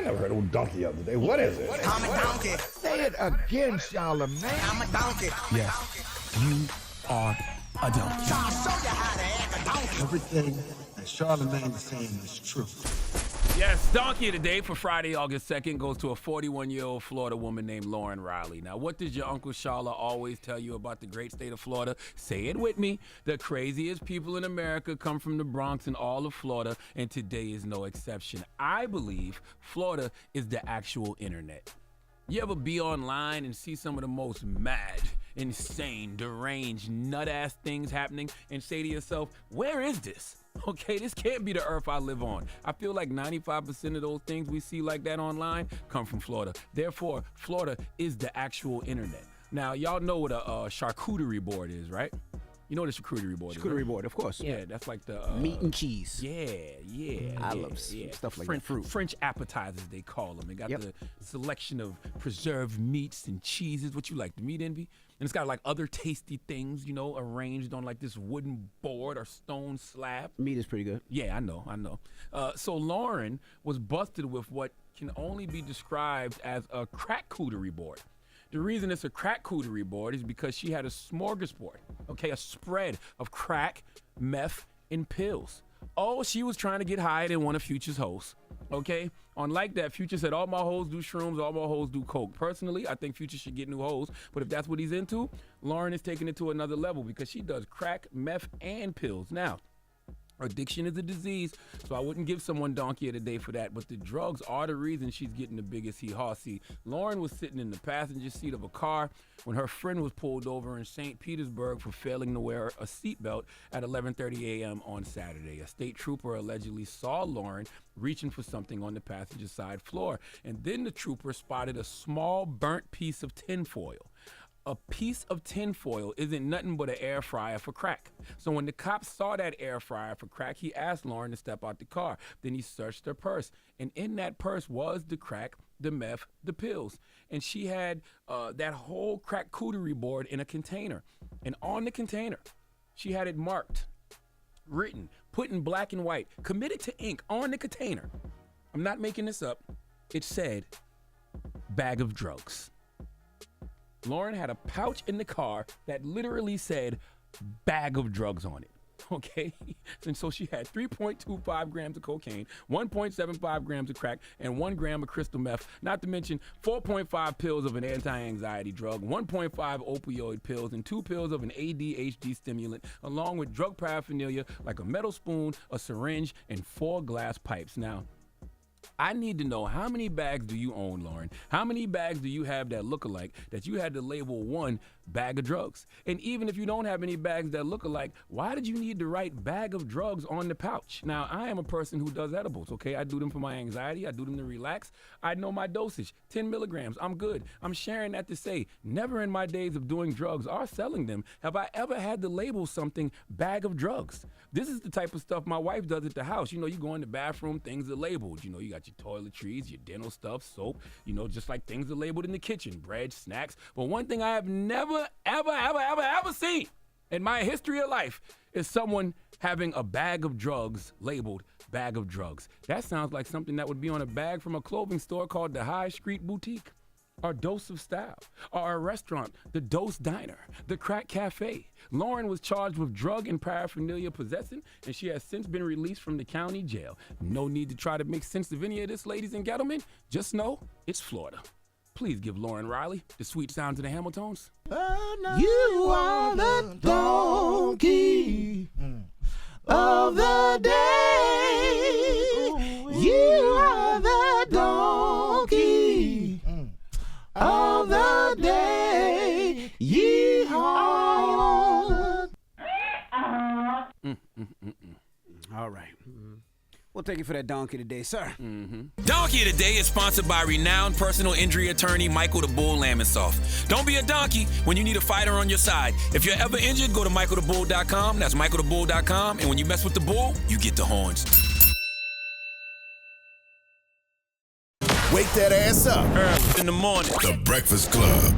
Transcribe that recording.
never heard of donkey the other day. What is it? I'm a donkey. Say it again, Charlamagne. I'm a donkey. Yes, you are a donkey. So I'll show you how to act a donkey. Everything that Charlamagne is saying is true. Yes, Donkey of the Day for Friday, August 2nd goes to a 41-year-old Florida woman named Lauren Riley. Now, what does your Uncle Charla always tell you about the great state of Florida? Say it with me. The craziest people in America come from the Bronx and all of Florida, and today is no exception. I believe Florida is the actual internet. You ever be online and see some of the most mad, insane, deranged, nut-ass things happening and say to yourself, where is this? Okay, this can't be the earth I live on. I feel like 95% of those things we see like that online come from Florida. Therefore, Florida is the actual internet. Now, y'all know what a charcuterie board is, right? You know what a charcuterie board is, Charcuterie right? board, of course. Yeah, that's like the... meat and cheese. Yeah. I love stuff like that. Fruit. French appetizers, they call them. It got Yep. the selection of preserved meats and cheeses. What you like, the meat envy? And it's got like other tasty things, you know, arranged on like this wooden board or stone slab. Meat is pretty good. Yeah, I know. So Lauren was busted with what can only be described as a crack-cooterie board. The reason it's a crack-cooterie board is because she had a smorgasbord, okay, a spread of crack, meth, and pills. Oh, she was trying to get higher than one of Future's hoes, okay? Unlike that, Future said, all my hoes do shrooms, all my hoes do coke. Personally, I think Future should get new hoes, but if that's what he's into, Lauren is taking it to another level because she does crack, meth, and pills. Now, addiction is a disease, so I wouldn't give someone Donkey of the Day for that, but the drugs are the reason she's getting the biggest hee-haw. See, Lauren was sitting in the passenger seat of a car when her friend was pulled over in St. Petersburg for failing to wear a seatbelt at 11:30 a.m. on Saturday. A state trooper allegedly saw Lauren reaching for something on the passenger side floor, and then the trooper spotted a small burnt piece of tinfoil. A piece of tinfoil isn't nothing but an air fryer for crack. So when the cops saw that air fryer for crack, he asked Lauren to step out the car. Then he searched her purse. And in that purse was the crack, the meth, the pills. And she had that whole crack cooterie board in a container. And on the container, she had it marked, written, put in black and white, committed to ink on the container. I'm not making this up. It said, bag of drugs. Lauren had a pouch in the car that literally said bag of drugs on it, okay? And so she had 3.25 grams of cocaine, 1.75 grams of crack, and 1 gram of crystal meth, not to mention 4.5 pills of an anti-anxiety drug, 1.5 opioid pills, and 2 pills of an ADHD stimulant, along with drug paraphernalia like a metal spoon, a syringe, and 4 glass pipes. Now, I need to know, how many bags do you own, Lauren? How many bags do you have that look alike that you had to label one bag of drugs? And even if you don't have any bags that look alike, why did you need to write bag of drugs on the pouch? Now, I am a person who does edibles, okay? I do them for my anxiety. I do them to relax. I know my dosage, 10 milligrams. I'm good. I'm sharing that to say, never in my days of doing drugs or selling them have I ever had to label something bag of drugs. This is the type of stuff my wife does at the house. You know, you go in the bathroom, things are labeled. You know, you got your toiletries, your dental stuff, soap, you know, just like things are labeled in the kitchen, bread, snacks. But one thing I have never, ever seen in my history of life is someone having a bag of drugs labeled bag of drugs. That sounds like something that would be on a bag from a clothing store called the High Street Boutique, or Dose of Style, or a restaurant, the Dose Diner, the Crack Cafe. Lauren was charged with drug and paraphernalia possessing, and she has since been released from the county jail. No need to try to make sense of any of this, ladies and gentlemen. Just know it's Florida. Please give Lauren Riley the sweet sounds of the Hamiltons. You are the donkey of the day. You are the donkey of the day. Yeehaw. All right. We'll take it for that donkey today, sir. Donkey of the Day is sponsored by renowned personal injury attorney Michael the Bull Lamonsoff. Don't be a donkey when you need a fighter on your side. If you're ever injured, go to michaelthebull.com. That's michaelthebull.com. And when you mess with the bull, you get the horns. Wake that ass up. Early in the morning. The Breakfast Club.